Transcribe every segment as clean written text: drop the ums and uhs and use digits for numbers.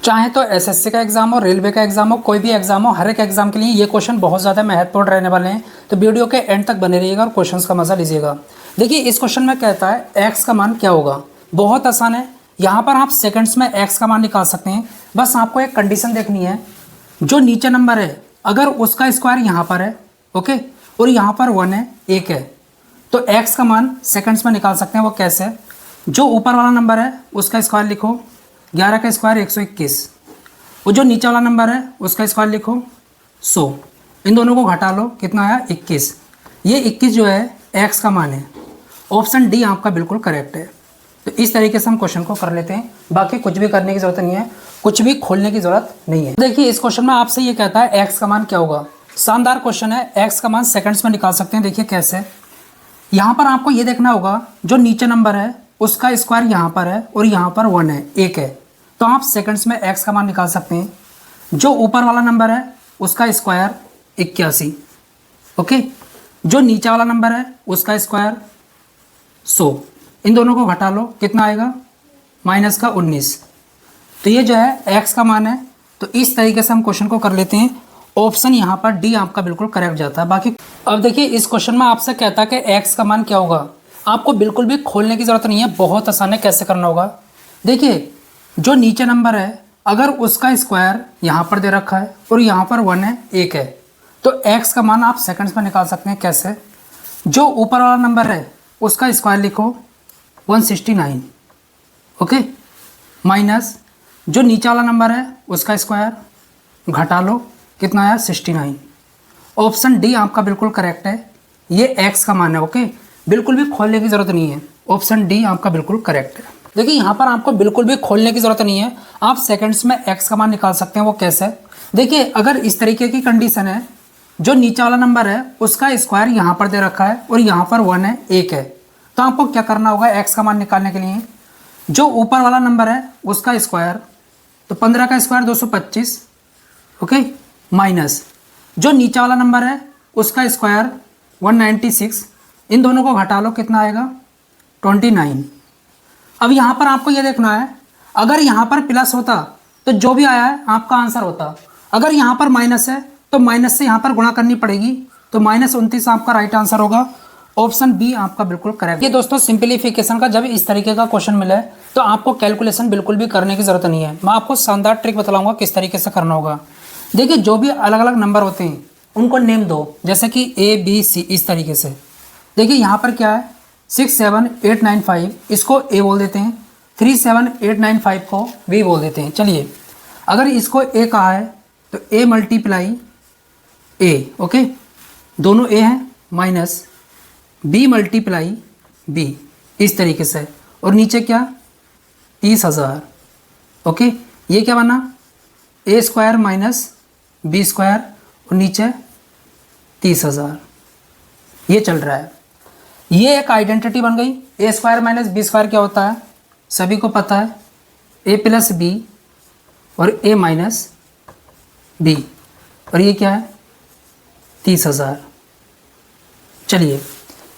चाहे तो एसएससी का एग्जाम हो, रेलवे का एग्जाम हो, कोई भी एग्जाम हो, हर एक एग्जाम के लिए ये क्वेश्चन बहुत ज़्यादा महत्वपूर्ण रहने वाले हैं। तो वीडियो के एंड तक बने रहिएगा और क्वेश्चंस का मजा लीजिएगा। देखिए इस क्वेश्चन में कहता है एक्स का मान क्या होगा। बहुत आसान है, यहाँ पर आप सेकंड्स में एक्स का मान निकाल सकते हैं। बस आपको एक कंडीशन देखनी है, जो नीचे नंबर है अगर उसका स्क्वायर यहाँ पर है, ओके, और यहाँ पर 1 है, 1 है, तो एक्स का मान सेकंड्स में निकाल सकते हैं। वो कैसे? जो ऊपर वाला नंबर है उसका स्क्वायर लिखो, 11 का स्क्वायर 121, और जो नीचे वाला नंबर है उसका स्क्वायर लिखो 100। इन दोनों को घटा लो, कितना आया? 21। ये 21 जो है एक्स का मान है। ऑप्शन डी आपका बिल्कुल करेक्ट है। तो इस तरीके से हम क्वेश्चन को कर लेते हैं। बाकी कुछ भी करने की ज़रूरत नहीं है, कुछ भी खोलने की ज़रूरत नहीं है। देखिए इस क्वेश्चन में आपसे ये कहता है एक्स का मान क्या होगा। शानदार क्वेश्चन है, एक्स का मान सेकंड्स में निकाल सकते हैं। देखिए कैसे, यहाँ पर आपको ये देखना होगा जो नीचे नंबर है उसका स्क्वायर यहाँ पर है और यहाँ पर 1 है, 1 है, तो आप सेकंड्स में एक्स का मान निकाल सकते हैं। जो ऊपर वाला नंबर है उसका स्क्वायर 81, ओके, जो नीचे वाला नंबर है उसका स्क्वायर 100। इन दोनों को घटा लो, कितना आएगा? माइनस का 19। तो ये जो है एक्स का मान है। तो इस तरीके से हम क्वेश्चन को कर लेते हैं। ऑप्शन यहाँ पर डी आपका बिल्कुल करेक्ट जाता है। बाकी अब देखिए इस क्वेश्चन में आपसे कहता है कि एक्स का मान क्या होगा। आपको बिल्कुल भी खोलने की ज़रूरत नहीं है, बहुत आसान है कैसे करना होगा। देखिए जो नीचे नंबर है अगर उसका स्क्वायर यहाँ पर दे रखा है और यहाँ पर 1 है, 1 है, तो एक्स का मान आप सेकंड्स में निकाल सकते हैं। कैसे? जो ऊपर वाला नंबर है उसका स्क्वायर लिखो 169, ओके, माइनस जो नीचे वाला नंबर है उसका स्क्वायर, घटा लो, कितना आया? 69। ऑप्शन डी आपका बिल्कुल करेक्ट है। ये एक्स का मान है, ओके, बिल्कुल भी खोलने की ज़रूरत नहीं है। ऑप्शन डी आपका बिल्कुल करेक्ट है। देखिए यहाँ पर आपको बिल्कुल भी खोलने की ज़रूरत नहीं है, आप सेकंड्स में एक्स का मान निकाल सकते हैं। वो कैसे? देखिए अगर इस तरीके की कंडीशन है, जो नीचे वाला नंबर है उसका स्क्वायर यहाँ पर दे रखा है और यहाँ पर 1 है, 1 है, तो आपको क्या करना होगा एक्स का मान निकालने के लिए? जो ऊपर वाला नंबर है उसका स्क्वायर, तो 15 का स्क्वायर 225, ओके, माइनस जो नीचे वाला नंबर है उसका स्क्वायर 196। इन दोनों को घटा लो, कितना आएगा? 29। अब यहाँ पर आपको ये देखना है, अगर यहाँ पर प्लस होता तो जो भी आया है आपका आंसर होता। अगर यहाँ पर माइनस है तो माइनस से यहाँ पर गुणा करनी पड़ेगी, तो -29 आपका राइट आंसर होगा। ऑप्शन बी आपका बिल्कुल करेक्ट। ये दोस्तों सिंपलीफिकेशन का जब इस तरीके का क्वेश्चन मिले तो आपको कैलकुलेशन बिल्कुल भी करने की ज़रूरत नहीं है। मैं आपको शानदार ट्रिक बताऊँगा किस तरीके से करना होगा। देखिए जो भी अलग अलग नंबर होते हैं उनको नेम दो, जैसे कि A B C, इस तरीके से। देखिए यहाँ पर क्या है, 67895, इसको A बोल देते हैं, 37895 को B बोल देते हैं। चलिए अगर इसको A कहा है तो A मल्टीप्लाई A, ओके, दोनों A हैं, माइनस B मल्टीप्लाई B, इस तरीके से, और नीचे क्या? 30,000, ओके। ये क्या बना? A square minus B square और नीचे 30,000। ये चल रहा है, ये एक आइडेंटिटी बन गई। A square minus B square क्या होता है सभी को पता है, A प्लस B और A माइनस B, और ये क्या है? 30,000। चलिए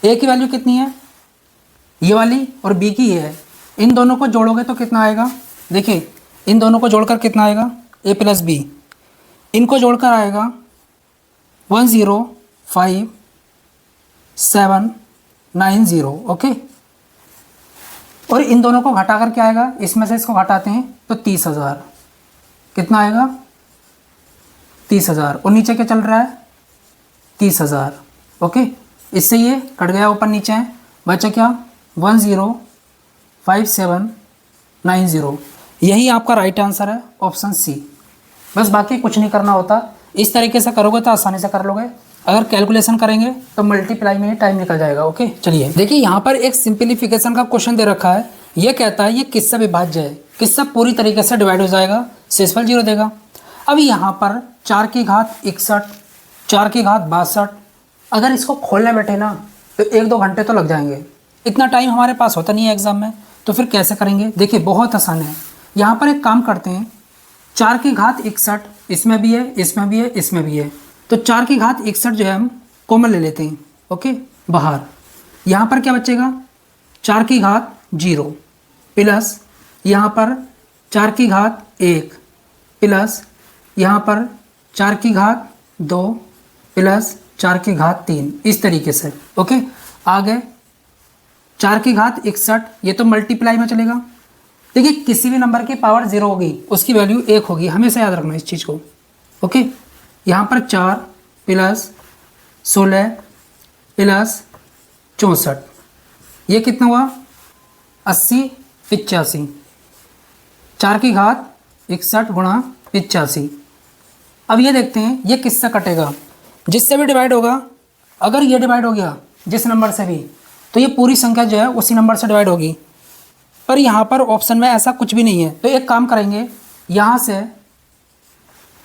A की वैल्यू कितनी है? ये वाली, और B की ये है। इन दोनों को जोड़ोगे तो कितना आएगा? देखिए इन दोनों को जोड़कर कितना आएगा? A प्लस B, इनको जोड़कर आएगा 105,790, ओके, और इन दोनों को घटाकर क्या आएगा? इसमें से इसको घटाते हैं तो 30,000, कितना आएगा? 30,000, और नीचे क्या चल रहा है? 30,000, ओके। इससे ये कट गया, ऊपर नीचे है, बचा क्या? 105,790। यही आपका राइट आंसर है, ऑप्शन सी। बस बाकी कुछ नहीं करना होता, इस तरीके से करोगे तो आसानी से कर लोगे। अगर कैलकुलेशन करेंगे तो मल्टीप्लाई में ही टाइम निकल जाएगा, ओके। चलिए देखिए यहाँ पर एक सिंपलीफिकेशन का क्वेश्चन दे रखा है। ये कहता है ये किससे विभाज्य है, किससे पूरी तरीके से डिवाइड हो जाएगा, शेषफल 0 देगा। अब यहाँ पर 4 की घात 61, 4 की घात 62, अगर इसको खोलने बैठे ना तो 1-2 घंटे तो लग जाएंगे। इतना टाइम हमारे पास होता नहीं है एग्जाम में, तो फिर कैसे करेंगे? देखिए बहुत आसान है। यहाँ पर एक काम करते हैं, 4 की घात 61, इसमें भी है, इसमें भी है, इसमें भी है, तो 4 की घात 61 जो है हम कॉमन ले लेते हैं, ओके, बाहर। यहाँ पर क्या बचेगा? 4 की घात 0 प्लस यहाँ पर 4 की घात 1 प्लस यहाँ पर 4 की घात 2 प्लस 4 की घात 3, इस तरीके से। ओके, आगे 4 की घात 61, ये तो मल्टीप्लाई में चलेगा। देखिए किसी भी नंबर की पावर 0 होगी उसकी वैल्यू 1 होगी, हमेशा याद रखना इस चीज़ को। ओके, यहाँ पर 4 प्लस 16 प्लस 64, ये कितना हुआ 80 85, 4 की घात 61 गुणा 85। अब ये देखते हैं ये किससे कटेगा, जिससे भी डिवाइड होगा। अगर ये डिवाइड हो गया जिस नंबर से भी, तो ये पूरी संख्या जो है उसी नंबर से डिवाइड होगी। पर यहाँ पर ऑप्शन में ऐसा कुछ भी नहीं है, तो एक काम करेंगे, यहाँ से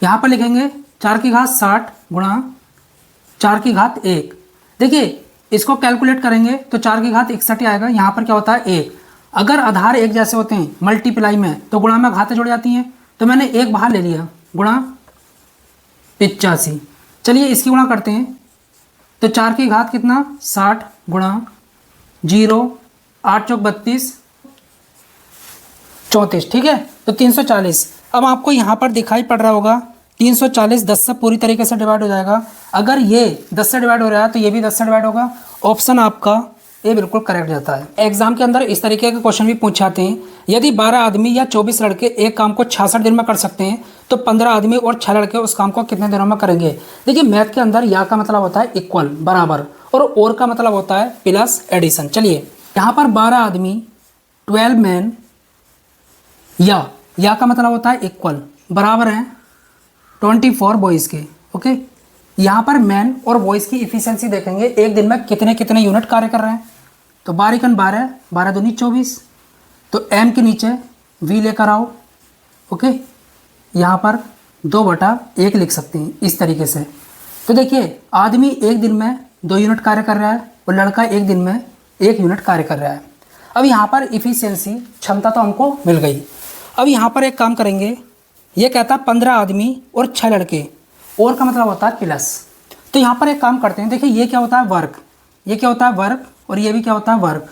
यहाँ पर लिखेंगे 4 की घात 60 गुणा 4 की घात 1। देखिए इसको कैलकुलेट करेंगे तो 4 की घात 61 ही आएगा। यहाँ पर क्या होता है 1, अगर आधार एक जैसे होते हैं मल्टीप्लाई में तो गुणा में घातें जुड़ जाती हैं, तो मैंने एक बाहर ले लिया गुणा 85। चलिए इसकी गुणा करते हैं, तो 4 की घात कितना 60 गुणा 0 8 चौक 32 34, ठीक है, तो 340। अब आपको यहाँ पर दिखाई पड़ रहा होगा 340 10 से पूरी तरीके से डिवाइड हो जाएगा। अगर ये 10 से डिवाइड हो रहा है तो ये भी 10 से डिवाइड होगा। ऑप्शन आपका ये बिल्कुल करेक्ट जाता है। एग्जाम के अंदर इस तरीके के क्वेश्चन भी पूछाते हैं, यदि 12 आदमी या 24 लड़के एक काम को 66 दिन में कर सकते हैं तो 15 आदमी और 6 लड़के उस काम को कितने दिनों में करेंगे। देखिए मैथ के अंदर या का मतलब होता है इक्वल बराबर, और का मतलब होता है प्लस एडिशन। चलिए यहाँ पर 12 आदमी 12 मैन, या का मतलब होता है इक्वल बराबर हैं 24 बॉयज़ के। ओके, यहाँ पर मैन और बॉयज़ की इफिशिएंसी देखेंगे एक दिन में कितने कितने यूनिट कार्य कर रहे हैं। तो 12 12 12 दूनी 24, तो एम के नीचे वी लेकर आओ। ओके, यहाँ पर 2/1 लिख सकते हैं इस तरीके से। तो देखिए आदमी एक दिन में 2 यूनिट कार्य कर रहा है और लड़का एक दिन में 1 यूनिट कार्य कर रहा है। अब यहाँ पर इफिशिएंसी क्षमता तो हमको मिल गई। अब यहाँ पर एक काम करेंगे, ये कहता है 15 आदमी और 6 लड़के, और का मतलब होता है प्लस। तो यहाँ पर एक काम करते हैं, देखिए ये क्या होता है वर्क, ये क्या होता है वर्क, और ये भी क्या होता है वर्क।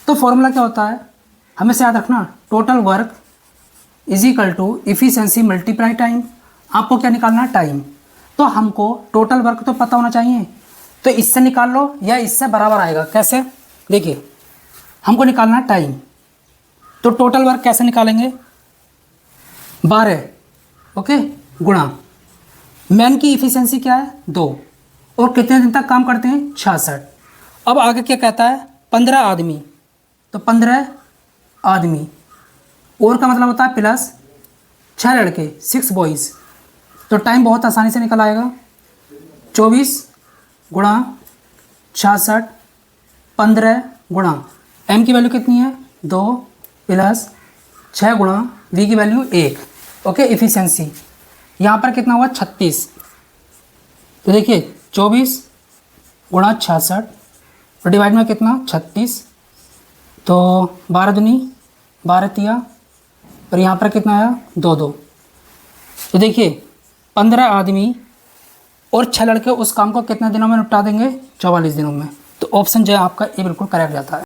तो फॉर्मूला क्या होता है हमेशा याद रखना, total work is equal to efficiency multiply time. आपको क्या निकालना है टाइम, तो हमको टोटल वर्क तो पता होना चाहिए, तो इससे निकाल लो या इससे बराबर आएगा। कैसे, देखिए हमको निकालना है टाइम, तो टोटल वर्क कैसे निकालेंगे 12 ओके गुणा मैन की इफिशिएंसी क्या है 2, और कितने दिन तक काम करते हैं 66। अब आगे क्या कहता है 15 आदमी, तो 15 आदमी, और का मतलब होता है प्लस 6 लड़के 6 बॉयज़। तो टाइम बहुत आसानी से निकल आएगा 24 गुणा 66 15 गुणा एम की वैल्यू कितनी है 2 प्लस 6 गुणा वी की वैल्यू 1। ओके, इफिशिएंसी यहाँ पर कितना हुआ 36। तो देखिए 24 गुणा 66 और डिवाइड में कितना 36, तो 12 दूनी 12 तिया, और यहाँ पर कितना आया 2 2। तो देखिए 15 आदमी और 6 लड़के उस काम को कितने दिनों में निपटा देंगे 44 दिनों में। तो ऑप्शन जो है आपका ये बिल्कुल करेक्ट जाता है।